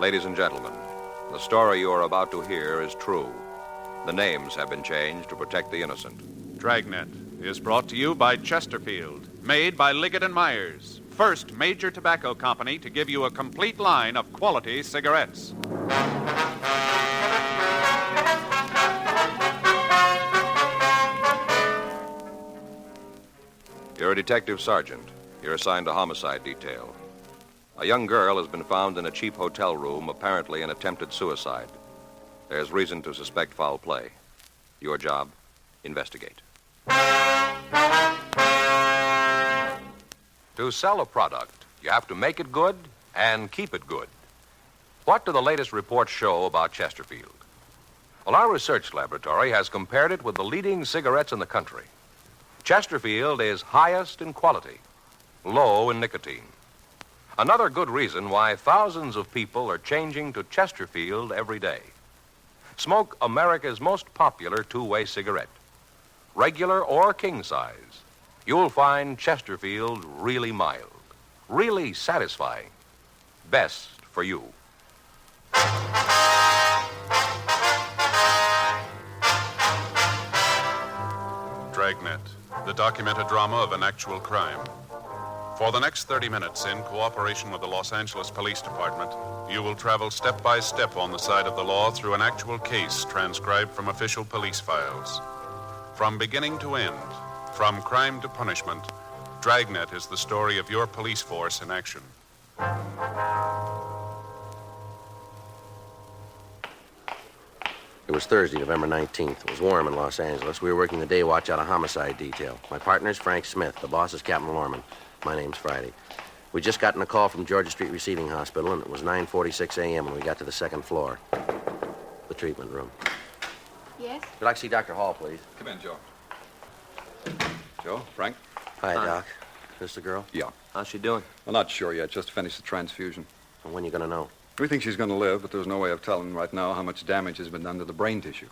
Ladies and gentlemen, the story you are about to hear is true. The names have been changed to protect the innocent. Dragnet is brought to you by Chesterfield, made by Liggett & Myers, first major tobacco company to give you a complete line of quality cigarettes. You're a detective sergeant. You're assigned to homicide detail. A young girl has been found in a cheap hotel room, apparently an attempted suicide. There's reason to suspect foul play. Your job, investigate. To sell a product, you have to make it good and keep it good. What do the latest reports show about Chesterfield? Well, our research laboratory has compared it with the leading cigarettes in the country. Chesterfield is highest in quality, low in nicotine. Another good reason why thousands of people are changing to Chesterfield every day. Smoke America's most popular two-way cigarette. Regular or king size, you'll find Chesterfield really mild, really satisfying. Best for you. Dragnet, the documented drama of an actual crime. For the next 30 minutes, in cooperation with the Los Angeles Police Department, you will travel step by step on the side of the law through an actual case transcribed from official police files. From beginning to end, from crime to punishment, Dragnet is the story of your police force in action. It was Thursday, November 19th. It was warm in Los Angeles. We were working the day watch out of homicide detail. My partner's Frank Smith. The boss is Captain Lorman. My name's Friday. We'd just gotten a call from Georgia Street Receiving Hospital, and it was 9:46 a.m. when we got to the second floor. The treatment room. Yes? Would you like to see Dr. Hall, please? Come in, Joe. Joe, Frank? Hi, Doc. This the girl? Yeah. How's she doing? I'm not sure yet. Just finished the transfusion. And when you gonna know? We think she's going to live, but there's no way of telling right now how much damage has been done to the brain tissue.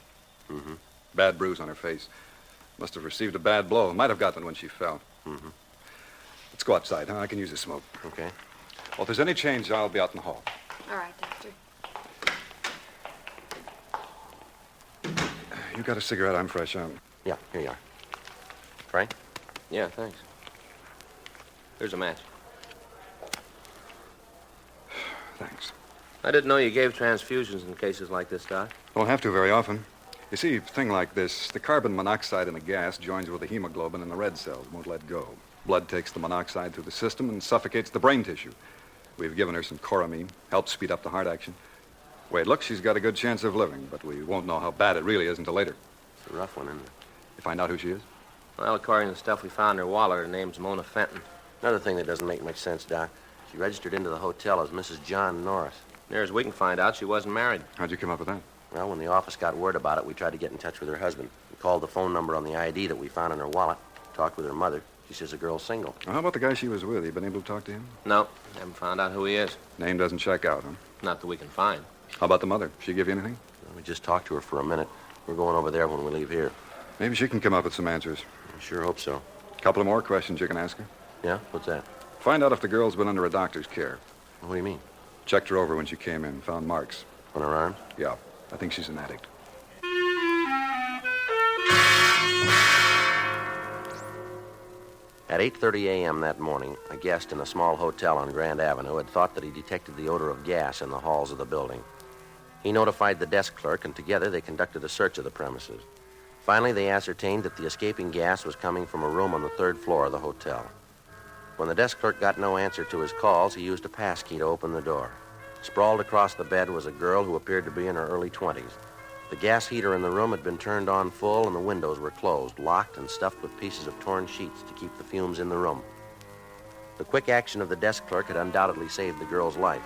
Mm-hmm. Bad bruise on her face. Must have received a bad blow. Might have gotten it when she fell. Mm-hmm. Let's go outside, huh? I can use a smoke. Okay. Well, if there's any change, I'll be out in the hall. All right, Doctor. You got a cigarette? I'm fresh out. Yeah, here you are. Frank? Yeah, thanks. Here's a match. Thanks. I didn't know you gave transfusions in cases like this, Doc. Don't have to very often. You see, a thing like this, the carbon monoxide in the gas joins with the hemoglobin in the red cells, won't let go. Blood takes the monoxide through the system and suffocates the brain tissue. We've given her some choramine, helps speed up the heart action. The way it looks, she's got a good chance of living, but we won't know how bad it really is until later. It's a rough one, isn't it? You find out who she is? Well, according to the stuff we found in her wallet, her name's Mona Fenton. Another thing that doesn't make much sense, Doc. She registered into the hotel as Mrs. John Norris. Near as we can find out, she wasn't married. How'd you come up with that? Well, when the office got word about it, we tried to get in touch with her husband. We called the phone number on the ID that we found in her wallet, talked with her mother. She says the girl's single. Well, how about the guy she was with? You been able to talk to him? No, haven't found out who he is. Name doesn't check out, huh? Not that we can find. How about the mother? She give you anything? Well, we just talked to her for a minute. We're going over there when we leave here. Maybe she can come up with some answers. I sure hope so. A couple of more questions you can ask her. Yeah? What's that? Find out if the girl's been under a doctor's care. What do you mean? Checked her over when she came in. Found marks. On her arms? Yeah. I think she's an addict. At 8:30 a.m. that morning, a guest in a small hotel on Grand Avenue had thought that he detected the odor of gas in the halls of the building. He notified the desk clerk, and together they conducted a search of the premises. Finally, they ascertained that the escaping gas was coming from a room on the third floor of the hotel. When the desk clerk got no answer to his calls, he used a pass key to open the door. Sprawled across the bed was a girl who appeared to be in her early 20s. The gas heater in the room had been turned on full, and the windows were closed, locked, and stuffed with pieces of torn sheets to keep the fumes in the room. The quick action of the desk clerk had undoubtedly saved the girl's life.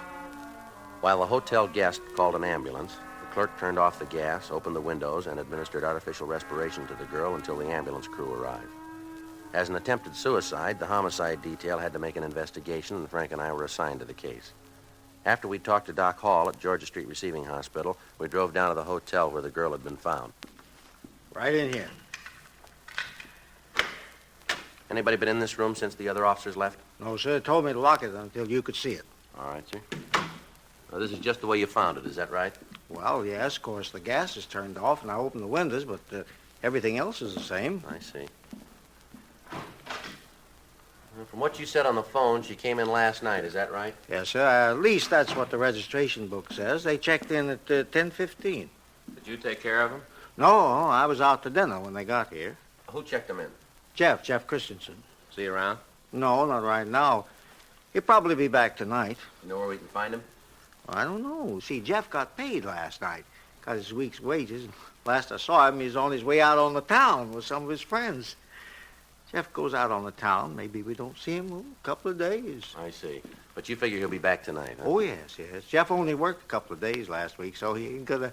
While the hotel guest called an ambulance, the clerk turned off the gas, opened the windows, and administered artificial respiration to the girl until the ambulance crew arrived. As an attempted suicide, the homicide detail had to make an investigation, and Frank and I were assigned to the case. After we talked to Doc Hall at Georgia Street Receiving Hospital, we drove down to the hotel where the girl had been found. Right in here. Anybody been in this room since the other officers left? No, sir. Told me to lock it until you could see it. All right, sir. Now, this is just the way you found it, is that right? Well, yes, of course, the gas is turned off, and I opened the windows, but everything else is the same. I see. From what you said on the phone, she came in last night, is that right? Yes, sir. At least that's what the registration book says. They checked in at 10:15. Did you take care of him? No, I was out to dinner when they got here. Who checked him in? Jeff Christensen. Is he around? No, not right now. He'll probably be back tonight. You know where we can find him? I don't know. See, Jeff got paid last night. Got his week's wages. Last I saw him, he's on his way out on the town with some of his friends. Jeff goes out on the town. Maybe we don't see him a couple of days. I see. But you figure he'll be back tonight, huh? Oh, yes. Jeff only worked a couple of days last week, so he ain't gonna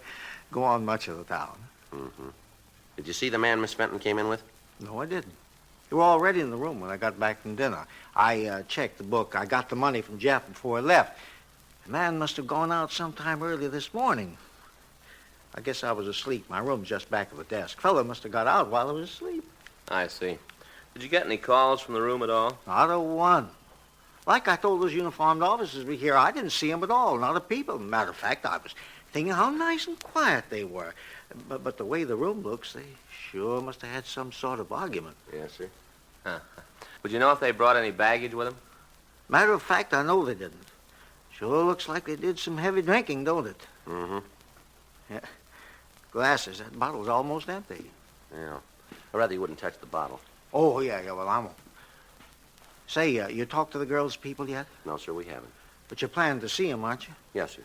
go on much of the town. Mm-hmm. Did you see the man Miss Fenton came in with? No, I didn't. They were already in the room when I got back from dinner. I checked the book. I got the money from Jeff before I left. The man must have gone out sometime early this morning. I guess I was asleep. My room's just back of the desk. Fella must have got out while I was asleep. I see. Did you get any calls from the room at all? Not a one. Like I told those uniformed officers we here, I didn't see them at all. Not a people. Matter of fact, I was thinking how nice and quiet they were. But the way the room looks, they sure must have had some sort of argument. Yes, sir. Huh. Would you know if they brought any baggage with them? Matter of fact, I know they didn't. Sure looks like they did some heavy drinking, don't it? Mm-hmm. Yeah. Glasses. That bottle's almost empty. Yeah. I'd rather you wouldn't touch the bottle. Oh, yeah, well, I won't. Say, you talked to the girls' people yet? No, sir, we haven't. But you're planning to see them, aren't you? Yes, sir.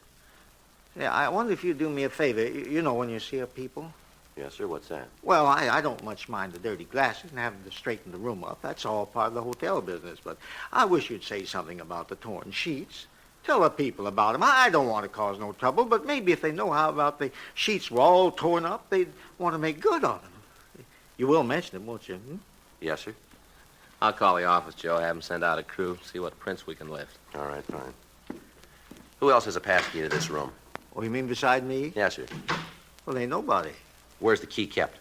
Yeah, I wonder if you'd do me a favor. You know when you see a people? Yes, sir. What's that? Well, I don't much mind the dirty glasses and having to straighten the room up. That's all part of the hotel business. But I wish you'd say something about the torn sheets. Tell the people about them. I don't want to cause no trouble, but maybe if they know how about the sheets were all torn up, they'd want to make good on them. You will mention them, won't you? Hmm? Yes, sir. I'll call the office, Joe. Have them send out a crew, see what prints we can lift. All right, fine. Who else has a pass key to this room? Oh, you mean beside me? Yes, sir. Well, ain't nobody. Where's the key kept?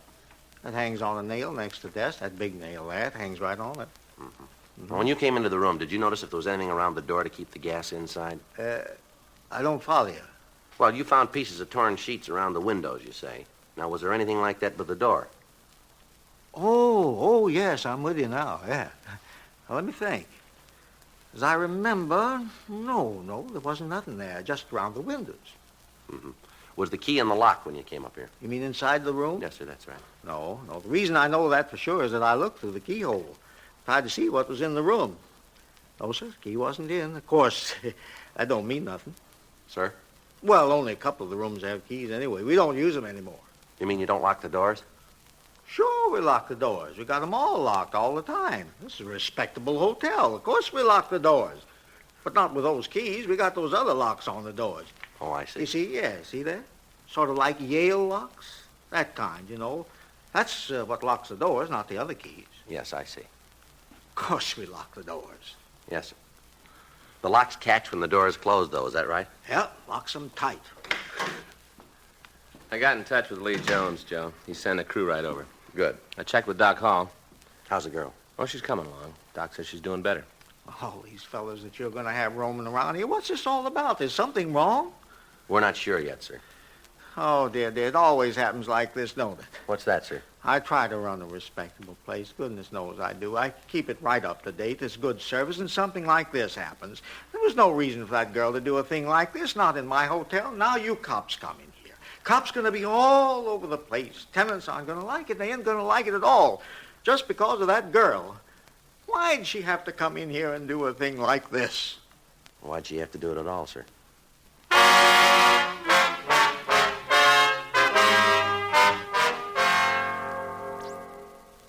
That hangs on a nail next to the desk. That big nail there, it hangs right on it. Now, when you came into the room, did you notice if there was anything around the door to keep the gas inside? I don't follow you. Well, you found pieces of torn sheets around the windows, you say. Now, was there anything like that with the door? Oh, yes, I'm with you now, yeah. Now, let me think. As I remember, no, there wasn't nothing there, just around the windows. Mm-hmm. Was the key in the lock when you came up here? You mean inside the room? Yes, sir, that's right. No. The reason I know that for sure is that I looked through the keyhole, tried to see what was in the room. No, sir, the key wasn't in. Of course, that don't mean nothing. Sir? Well, only a couple of the rooms have keys anyway. We don't use them anymore. You mean you don't lock the doors? Sure, we lock the doors. We got them all locked all the time. This is a respectable hotel. Of course we lock the doors. But not with those keys. We got those other locks on the doors. Oh, I see. You see, yeah, see that? Sort of like Yale locks. That kind, you know. That's what locks the doors, not the other keys. Yes, I see. Of course we lock the doors. Yes, sir. The locks catch when the door is closed, though. Is that right? Yeah, locks them tight. I got in touch with Lee Jones, Joe. He sent a crew right over. Good. I checked with Doc Hall. How's the girl? Oh, she's coming along. Doc says she's doing better. All these fellas that you're going to have roaming around here, what's this all about? Is something wrong? We're not sure yet, sir. Oh, dear, it always happens like this, don't it? What's that, sir? I try to run a respectable place. Goodness knows I do. I keep it right up to date. It's good service, and something like this happens. There was no reason for that girl to do a thing like this, not in my hotel. Now you cops come in here. Cops going to be all over the place. Tenants aren't going to like it. They ain't going to like it at all. Just because of that girl. Why'd she have to come in here and do a thing like this? Why'd she have to do it at all, sir?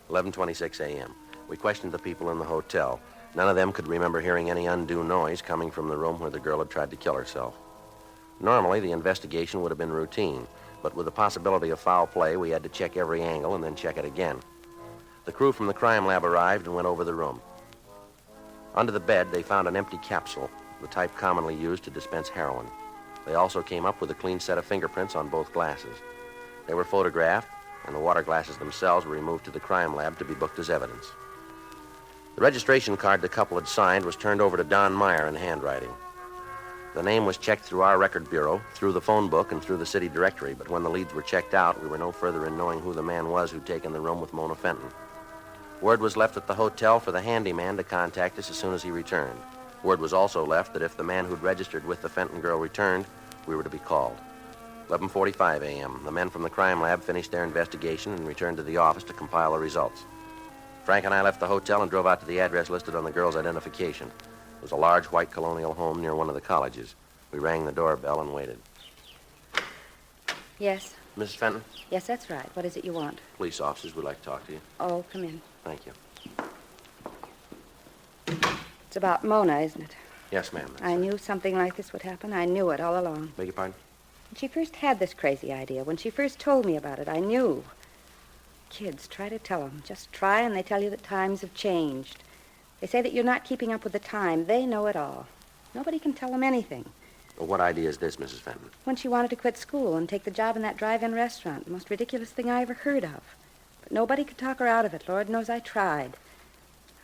"11:26 a.m. We questioned the people in the hotel. None of them could remember hearing any undue noise coming from the room where the girl had tried to kill herself. Normally, the investigation would have been routine, but with the possibility of foul play, we had to check every angle and then check it again. The crew from the crime lab arrived and went over the room. Under the bed, they found an empty capsule, the type commonly used to dispense heroin. They also came up with a clean set of fingerprints on both glasses. They were photographed, and the water glasses themselves were removed to the crime lab to be booked as evidence. The registration card the couple had signed was turned over to Don Meyer in handwriting. The name was checked through our record bureau, through the phone book, and through the city directory, but when the leads were checked out, we were no further in knowing who the man was who'd taken the room with Mona Fenton. Word was left at the hotel for the handyman to contact us as soon as he returned. Word was also left that if the man who'd registered with the Fenton girl returned, we were to be called. 11:45 a.m. The men from the crime lab finished their investigation and returned to the office to compile the results. Frank and I left the hotel and drove out to the address listed on the girl's identification. It was a large white colonial home near one of the colleges. We rang the doorbell and waited. Yes. Mrs. Fenton? Yes, that's right. What is it you want? Police officers would like to talk to you. Oh, come in. Thank you. It's about Mona, isn't it? Yes, ma'am. I knew something like this would happen. I knew it all along. Beg your pardon? When she first had this crazy idea, when she first told me about it, I knew. Kids, try to tell them. Just try, and they tell you that times have changed. They say that you're not keeping up with the time. They know it all. Nobody can tell them anything. Well, what idea is this, Mrs. Fenton? When she wanted to quit school and take the job in that drive-in restaurant, the most ridiculous thing I ever heard of. But nobody could talk her out of it. Lord knows I tried.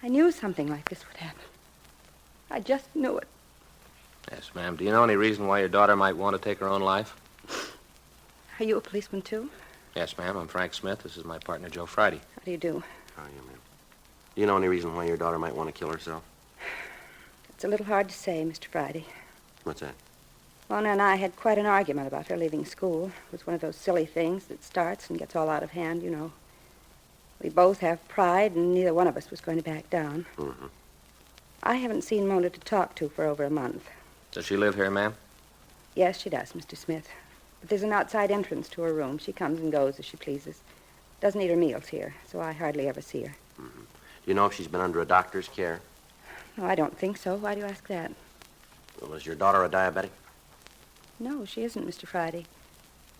I knew something like this would happen. I just knew it. Yes, ma'am. Do you know any reason why your daughter might want to take her own life? Are you a policeman, too? Yes, ma'am. I'm Frank Smith. This is my partner, Joe Friday. How do you do? How are you, ma'am? Do you know any reason why your daughter might want to kill herself? It's a little hard to say, Mr. Friday. What's that? Mona and I had quite an argument about her leaving school. It was one of those silly things that starts and gets all out of hand, you know. We both have pride, and neither one of us was going to back down. Mm-hmm. I haven't seen Mona to talk to for over a month. Does she live here, ma'am? Yes, she does, Mr. Smith. But there's an outside entrance to her room. She comes and goes as she pleases. Doesn't eat her meals here, so I hardly ever see her. Mm-hmm. Do you know if she's been under a doctor's care? No, I don't think so. Why do you ask that? Well, is your daughter a diabetic? No, she isn't, Mr. Friday.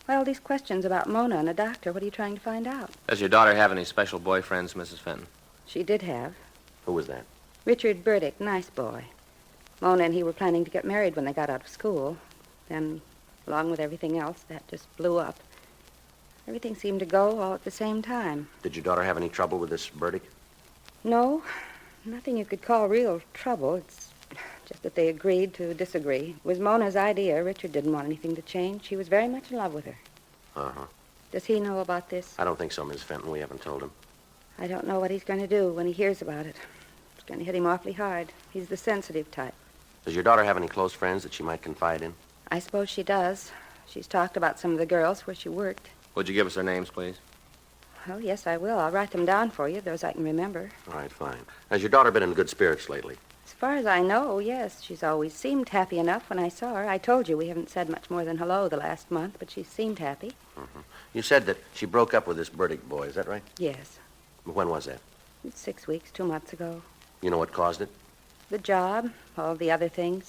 Well, these questions about Mona and a doctor, what are you trying to find out? Does your daughter have any special boyfriends, Mrs. Fenton? She did have. Who was that? Richard Burdick, nice boy. Mona and he were planning to get married when they got out of school. Then, along with everything else, that just blew up. Everything seemed to go all at the same time. Did your daughter have any trouble with this Burdick? No, nothing you could call real trouble. It's just that they agreed to disagree. It was Mona's idea. Richard didn't want anything to change. He was very much in love with her. Uh-huh. Does he know about this? I don't think so, Miss Fenton. We haven't told him. I don't know what he's going to do when he hears about it. It's going to hit him awfully hard. He's the sensitive type. Does your daughter have any close friends that she might confide in? I suppose she does. She's talked about some of the girls where she worked. Would you give us their names, please? Well, yes, I will. I'll write them down for you, those I can remember. All right, fine. Has your daughter been in good spirits lately? As far as I know, yes. She's always seemed happy enough when I saw her. I told you we haven't said much more than hello the last month, but she seemed happy. Mm-hmm. You said that she broke up with this Burdick boy, is that right? Yes. When was that? It's 6 weeks, 2 months ago. You know what caused it? The job, all the other things.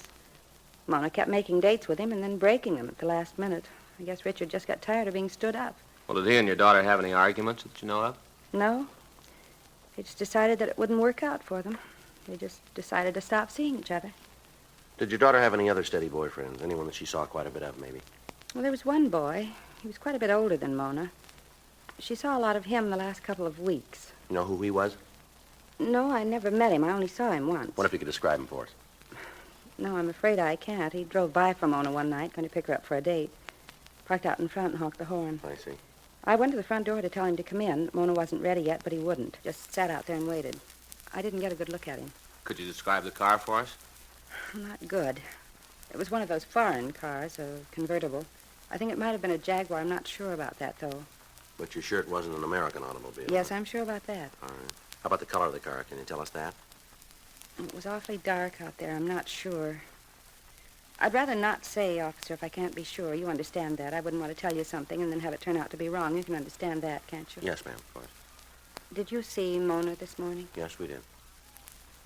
Mona kept making dates with him and then breaking them at the last minute. I guess Richard just got tired of being stood up. Well, did he and your daughter have any arguments that you know of? No. They just decided that it wouldn't work out for them. They just decided to stop seeing each other. Did your daughter have any other steady boyfriends? Anyone that she saw quite a bit of, maybe? Well, there was one boy. He was quite a bit older than Mona. She saw a lot of him the last couple of weeks. You know who he was? No, I never met him. I only saw him once. What if you could describe him for us? No, I'm afraid I can't. He drove by for Mona one night, going to pick her up for a date. Parked out in front and honked the horn. I see. I went to the front door to tell him to come in. Mona wasn't ready yet, but he wouldn't. Just sat out there and waited. I didn't get a good look at him. Could you describe the car for us? Not good. It was one of those foreign cars, a convertible. I think it might have been a Jaguar. I'm not sure about that, though. But you're sure it wasn't an American automobile? Yes, I'm sure about that. All right. How about the color of the car? Can you tell us that? It was awfully dark out there. I'm not sure. I'd rather not say, officer, if I can't be sure. You understand that. I wouldn't want to tell you something and then have it turn out to be wrong. You can understand that, can't you? Yes, ma'am, of course. Did you see Mona this morning? Yes, we did.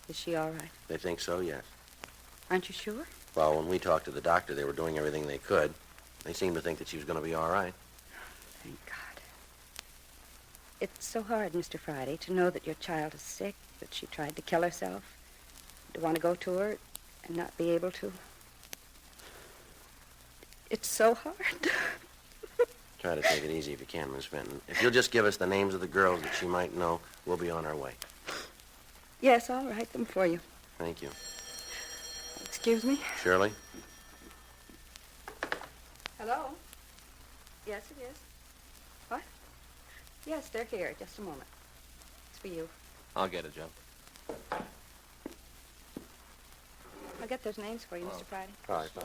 Is she all right? They think so, yes. Aren't you sure? Well, when we talked to the doctor, they were doing everything they could. They seemed to think that she was going to be all right. Thank God. It's so hard, Mr. Friday, to know that your child is sick, that she tried to kill herself, to want to go to her and not be able to. It's so hard. Try to take it easy if you can, Miss Fenton. If you'll just give us the names of the girls that she might know, we'll be on our way. Yes, I'll write them for you. Thank you. Excuse me? Shirley? Hello? Yes, it is. What? Yes, they're here. Just a moment. It's for you. I'll get it, Joe. I'll get those names for you, Mr. Friday. All right, fine.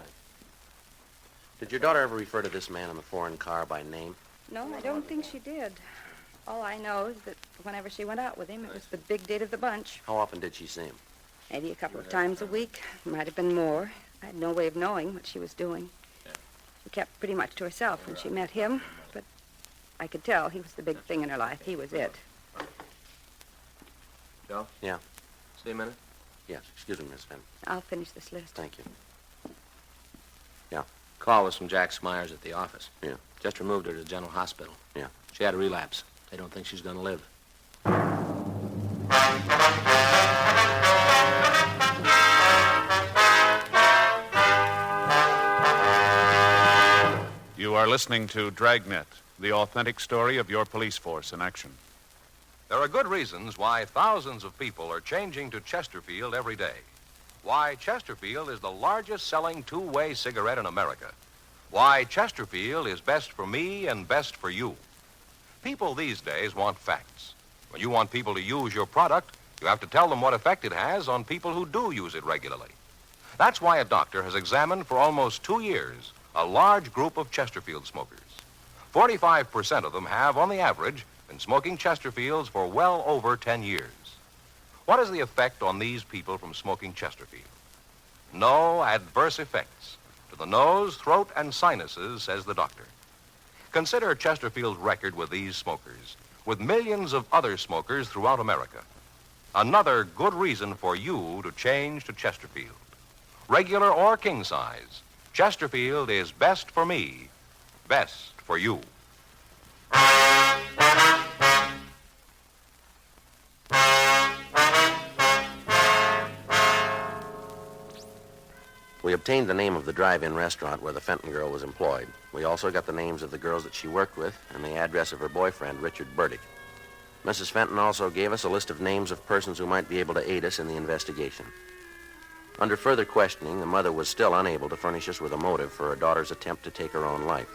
Did your daughter ever refer to this man in the foreign car by name? No, I don't think she did. All I know is that whenever she went out with him, it was the big date of the bunch. How often did she see him? Maybe a couple of times a week. Might have been more. I had no way of knowing what she was doing. She kept pretty much to herself when she met him, but I could tell he was the big thing in her life. He was it. Joe? Yeah. See a minute? Yes. Excuse me, Miss Fenn. I'll finish this list. Thank you. Call was from Jack Smyers at the office. Yeah. Just removed her to the general hospital. Yeah. She had a relapse. They don't think she's going to live. You are listening to Dragnet, the authentic story of your police force in action. There are good reasons why thousands of people are changing to Chesterfield every day. Why Chesterfield is the largest selling two-way cigarette in America. Why Chesterfield is best for me and best for you. People these days want facts. When you want people to use your product, you have to tell them what effect it has on people who do use it regularly. That's why a doctor has examined for almost 2 years a large group of Chesterfield smokers. 45% of them have, on the average, been smoking Chesterfields for well over 10 years. What is the effect on these people from smoking Chesterfield? No adverse effects to the nose, throat, and sinuses, says the doctor. Consider Chesterfield's record with these smokers, with millions of other smokers throughout America. Another good reason for you to change to Chesterfield. Regular or king size, Chesterfield is best for me, best for you. We obtained the name of the drive-in restaurant where the Fenton girl was employed. We also got the names of the girls that she worked with and the address of her boyfriend, Richard Burdick. Mrs. Fenton also gave us a list of names of persons who might be able to aid us in the investigation. Under further questioning, the mother was still unable to furnish us with a motive for her daughter's attempt to take her own life.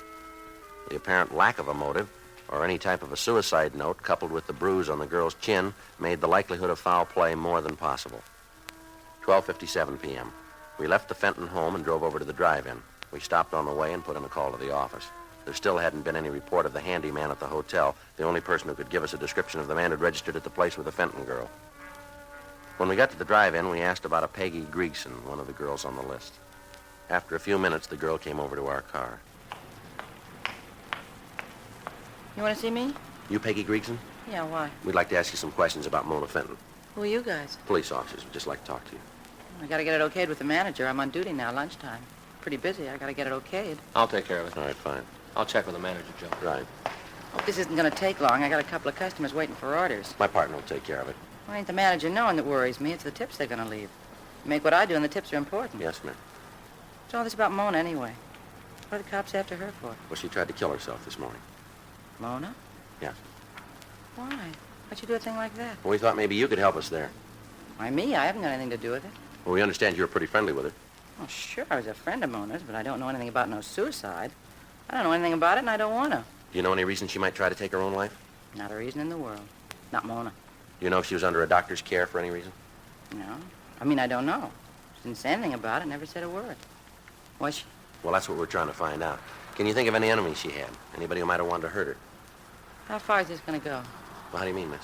The apparent lack of a motive, or any type of a suicide note, coupled with the bruise on the girl's chin, made the likelihood of foul play more than possible. 12:57 p.m. We left the Fenton home and drove over to the drive-in. We stopped on the way and put in a call to the office. There still hadn't been any report of the handyman at the hotel, the only person who could give us a description of the man who'd registered at the place with the Fenton girl. When we got to the drive-in, we asked about a Peggy Griegson, one of the girls on the list. After a few minutes, the girl came over to our car. You want to see me? You Peggy Griegson? Yeah, why? We'd like to ask you some questions about Mona Fenton. Who are you guys? Police officers would just like to talk to you. I gotta get it okayed with the manager. I'm on duty now, lunchtime. Pretty busy. I gotta get it okayed. I'll take care of it. All right, fine. I'll check with the manager, Joe. Right. Hope this isn't gonna take long. I got a couple of customers waiting for orders. My partner will take care of it. Well, ain't the manager knowing that worries me. It's the tips they're gonna leave. You make what I do, and the tips are important. Yes, ma'am. What's all this about Mona, anyway? What are the cops after her for? Well, she tried to kill herself this morning. Mona? Yes. Why? Why'd you do a thing like that? Well, we thought maybe you could help us there. Why, me? I haven't got anything to do with it. Well, we understand you were pretty friendly with her. Well, sure, I was a friend of Mona's, but I don't know anything about no suicide. I don't know anything about it, and I don't want to. Do you know any reason she might try to take her own life? Not a reason in the world. Not Mona. Do you know if she was under a doctor's care for any reason? No. I mean, I don't know. She didn't say anything about it, never said a word. Was she? Well, that's what we're trying to find out. Can you think of any enemies she had? Anybody who might have wanted to hurt her? How far is this going to go? Well, how do you mean, miss?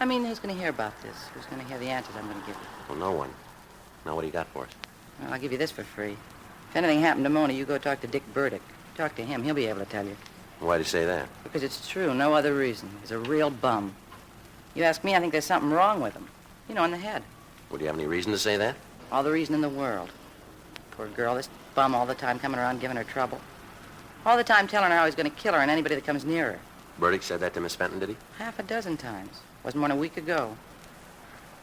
I mean, who's going to hear about this? Who's going to hear the answers I'm going to give you? Well, no one. Now, what do you got for us? Well, I'll give you this for free. If anything happened to Mona, you go talk to Dick Burdick. Talk to him. He'll be able to tell you. Why do you say that? Because it's true. No other reason. He's a real bum. You ask me, I think there's something wrong with him. You know, in the head. Well, do you have any reason to say that? All the reason in the world. Poor girl, this bum all the time coming around giving her trouble. All the time telling her how he's going to kill her and anybody that comes near her. Burdick said that to Miss Fenton, did he? Half a dozen times. Wasn't more than a week ago.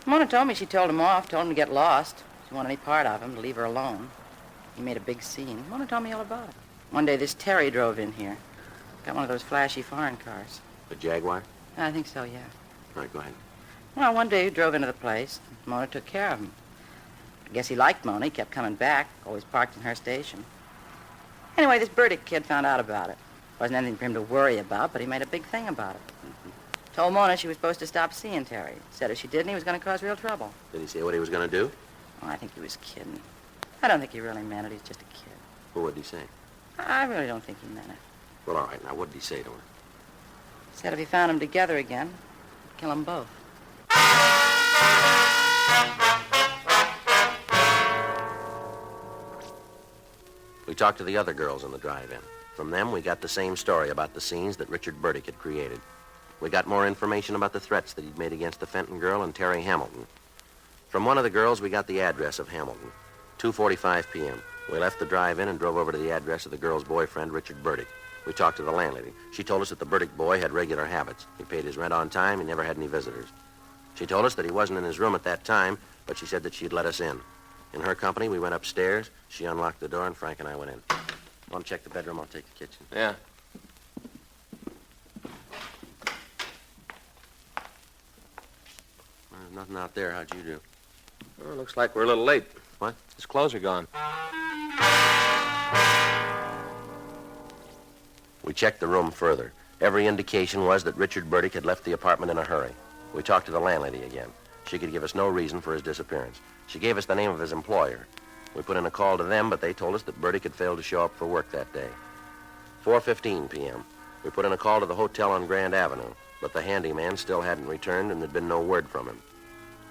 Mona told me she told him off, told him to get lost. She didn't want any part of him, to leave her alone. He made a big scene. Mona told me all about it. One day this Terry drove in here. Got one of those flashy foreign cars. The Jaguar? I think so, yeah. All right, go ahead. Well, one day he drove into the place. Mona took care of him. I guess he liked Mona. He kept coming back, always parked in her station. Anyway, this Burdick kid found out about it. Wasn't anything for him to worry about, but he made a big thing about it. Told Mona she was supposed to stop seeing Terry. Said if she didn't, he was going to cause real trouble. Did he say what he was going to do? Oh, I think he was kidding. I don't think he really meant it. He's just a kid. Well, what did he say? I really don't think he meant it. Well, all right. Now, what did he say to her? Said if he found them together again, he'd kill them both. We talked to the other girls in the drive-in. From them, we got the same story about the scenes that Richard Burdick had created. We got more information about the threats that he'd made against the Fenton girl and Terry Hamilton. From one of the girls, we got the address of Hamilton. 2:45 p.m. We left the drive-in and drove over to the address of the girl's boyfriend, Richard Burdick. We talked to the landlady. She told us that the Burdick boy had regular habits. He paid his rent on time. He never had any visitors. She told us that he wasn't in his room at that time, but she said that she'd let us in. In her company, we went upstairs. She unlocked the door, and Frank and I went in. Want to check the bedroom? I'll take the kitchen. Yeah. There's nothing out there. How'd you do? Well, looks like we're a little late. What? His clothes are gone. We checked the room further. Every indication was that Richard Burdick had left the apartment in a hurry. We talked to the landlady again. She could give us no reason for his disappearance. She gave us the name of his employer. We put in a call to them, but they told us that Burdick had failed to show up for work that day. 4:15 p.m. We put in a call to the hotel on Grand Avenue, but the handyman still hadn't returned and there'd been no word from him.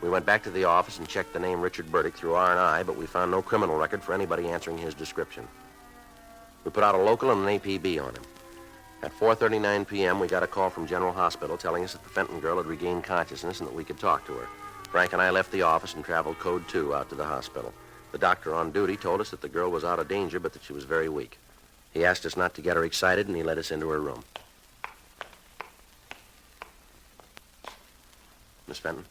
We went back to the office and checked the name Richard Burdick through R&I, but we found no criminal record for anybody answering his description. We put out a local and an APB on him. At 4:39 p.m., we got a call from General Hospital telling us that the Fenton girl had regained consciousness and that we could talk to her. Frank and I left the office and traveled Code 2 out to the hospital. The doctor on duty told us that the girl was out of danger, but that she was very weak. He asked us not to get her excited, and he let us into her room. Miss Fenton?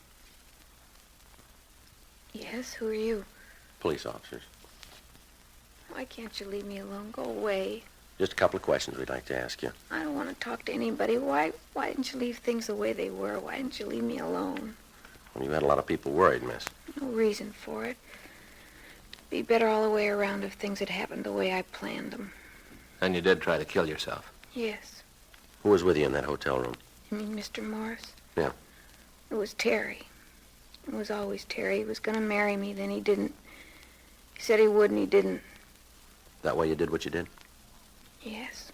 Yes, who are you? Police officers. Why can't you leave me alone? Go away. Just a couple of questions we'd like to ask you. I don't want to talk to anybody. Why didn't you leave things the way they were? Why didn't you leave me alone? Well, you've had a lot of people worried, miss. No reason for it. Be better all the way around if things had happened the way I planned them. And you did try to kill yourself. Yes. Who was with you in that hotel room? You mean Mr. Morris? Yeah. It was Terry. It was always Terry. He was going to marry me, then he didn't. He said he would, and he didn't. That way you did what you did? Yes.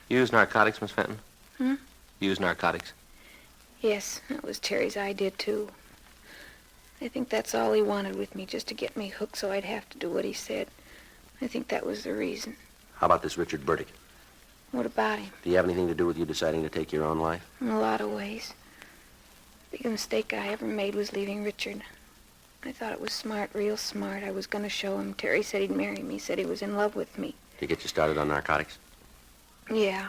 You use narcotics, Miss Fenton? Hmm? You use narcotics? Yes, that was Terry's idea, too. I think that's all he wanted with me, just to get me hooked so I'd have to do what he said. I think that was the reason. How about this Richard Burdick? What about him? Do you have anything to do with you deciding to take your own life? In a lot of ways. The biggest mistake I ever made was leaving Richard. I thought it was smart, real smart. I was going to show him. Terry said he'd marry me, said he was in love with me. To get you started on narcotics? Yeah.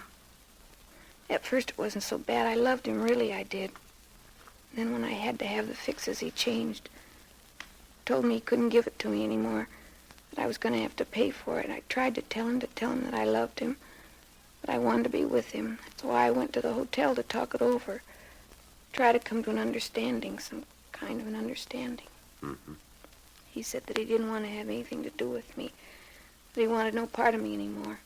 At first it wasn't so bad. I loved him, really I did. Then when I had to have the fixes, he changed. Told me he couldn't give it to me anymore, that I was going to have to pay for it. I tried to tell him that I loved him, but I wanted to be with him. That's why I went to the hotel to talk it over. Try to come to an understanding, some kind of an understanding. Mm-hmm. He said that he didn't want to have anything to do with me, that he wanted no part of me anymore.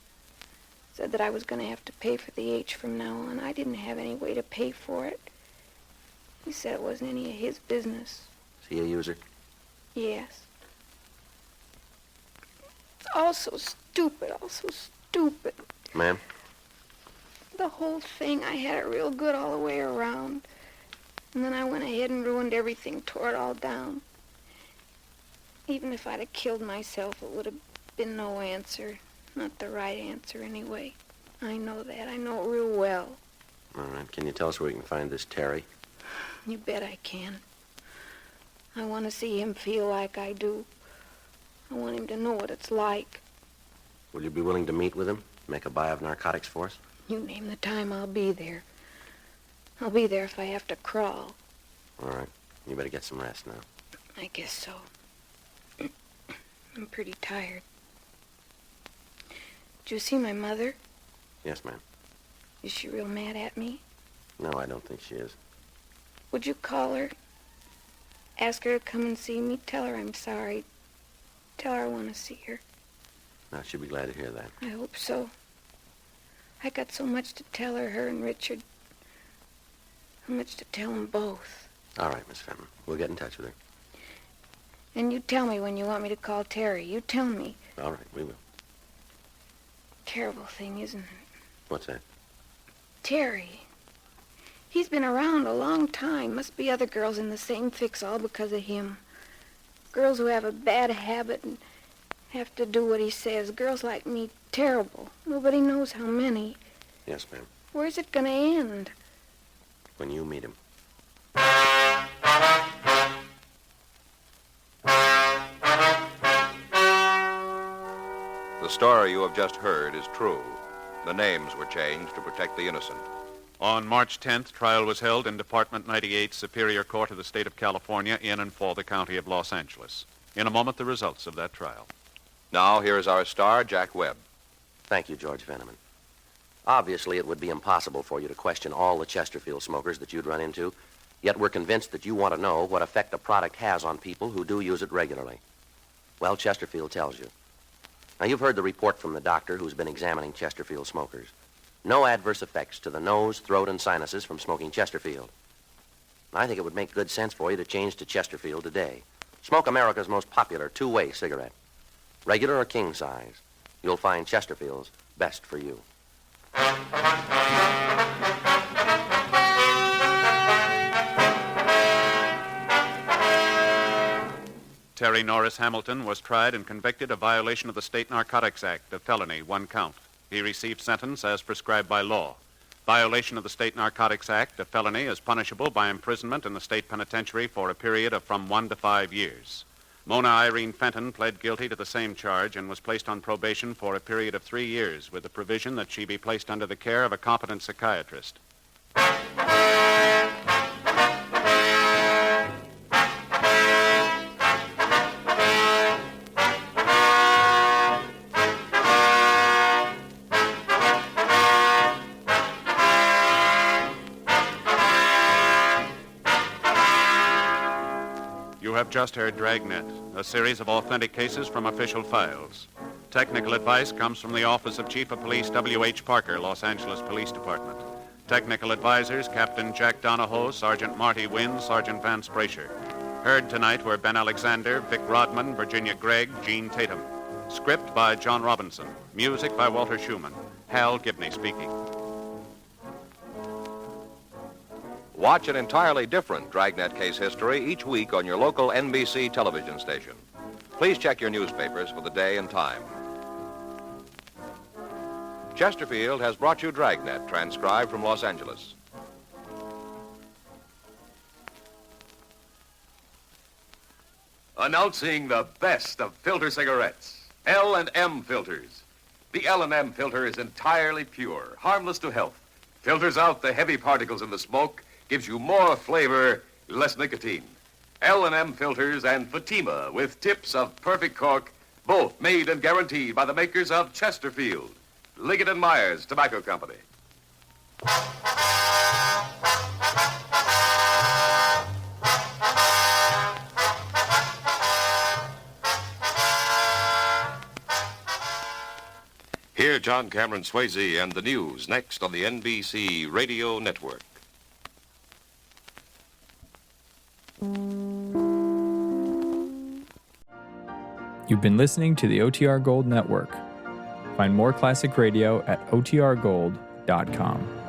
Said that I was going to have to pay for the H from now on. I didn't have any way to pay for it. He said it wasn't any of his business. Is he a user? Yes. It's all so stupid, all so stupid. Ma'am? The whole thing, I had it real good all the way around. And then I went ahead and ruined everything, tore it all down. Even if I'd have killed myself, it would have been no answer. Not the right answer, anyway. I know that. I know it real well. All right. Can you tell us where we can find this Terry? You bet I can. I want to see him feel like I do. I want him to know what it's like. Will you be willing to meet with him? Make a buy of narcotics for us? You name the time, I'll be there. I'll be there if I have to crawl. All right. You better get some rest now. I guess so. I'm pretty tired. Did you see my mother? Yes, ma'am. Is she real mad at me? No, I don't think she is. Would you call her? Ask her to come and see me. Tell her I'm sorry. Tell her I want to see her. She'll be glad to hear that. I hope so. I got so much to tell her and Richard. So much to tell them both. All right, Miss Fenton. We'll get in touch with her. And you tell me when you want me to call Terry. You tell me. All right, we will. Terrible thing, isn't it? What's that? Terry. He's been around a long time. Must be other girls in the same fix all because of him. Girls who have a bad habit and have to do what he says. Girls like me, terrible. Nobody knows how many. Yes, ma'am. Where's it gonna end? When you meet him. The story you have just heard is true. The names were changed to protect the innocent. On March 10th, trial was held in Department 98, Superior Court of the State of California, in and for the County of Los Angeles. In a moment, the results of that trial. Now, here is our star, Jack Webb. Thank you, George Veneman. Obviously, it would be impossible for you to question all the Chesterfield smokers that you'd run into, yet we're convinced that you want to know what effect a product has on people who do use it regularly. Well, Chesterfield tells you. Now, you've heard the report from the doctor who's been examining Chesterfield smokers. No adverse effects to the nose, throat, and sinuses from smoking Chesterfield. I think it would make good sense for you to change to Chesterfield today. Smoke America's most popular two-way cigarette. Regular or king size. You'll find Chesterfield's best for you. Terry Norris Hamilton was tried and convicted of violation of the State Narcotics Act, a felony, 1 count. He received sentence as prescribed by law. Violation of the State Narcotics Act, a felony, is punishable by imprisonment in the state penitentiary for a period of from 1 to 5 years. Mona Irene Fenton pled guilty to the same charge and was placed on probation for a period of 3 years with the provision that she be placed under the care of a competent psychiatrist. You have just heard Dragnet, a series of authentic cases from official files. Technical advice comes from the Office of Chief of Police W.H. Parker, Los Angeles Police Department. Technical advisors, Captain Jack Donahoe, Sergeant Marty Wynn, Sergeant Vance Brasher. Heard tonight were Ben Alexander, Vic Rodman, Virginia Gregg, Gene Tatum. Script by John Robinson. Music by Walter Schumann. Hal Gibney speaking. Watch an entirely different Dragnet case history each week on your local NBC television station. Please check your newspapers for the day and time. Chesterfield has brought you Dragnet, transcribed from Los Angeles. Announcing the best of filter cigarettes, L&M filters. The L&M filter is entirely pure, harmless to health. Filters out the heavy particles in the smoke, gives you more flavor, less nicotine. L&M filters and Fatima with tips of perfect cork, both made and guaranteed by the makers of Chesterfield, Liggett & Myers Tobacco Company. Hear John Cameron Swayze and the news next on the NBC Radio Network. You've been listening to the OTR Gold Network. Find more classic radio at otrgold.com.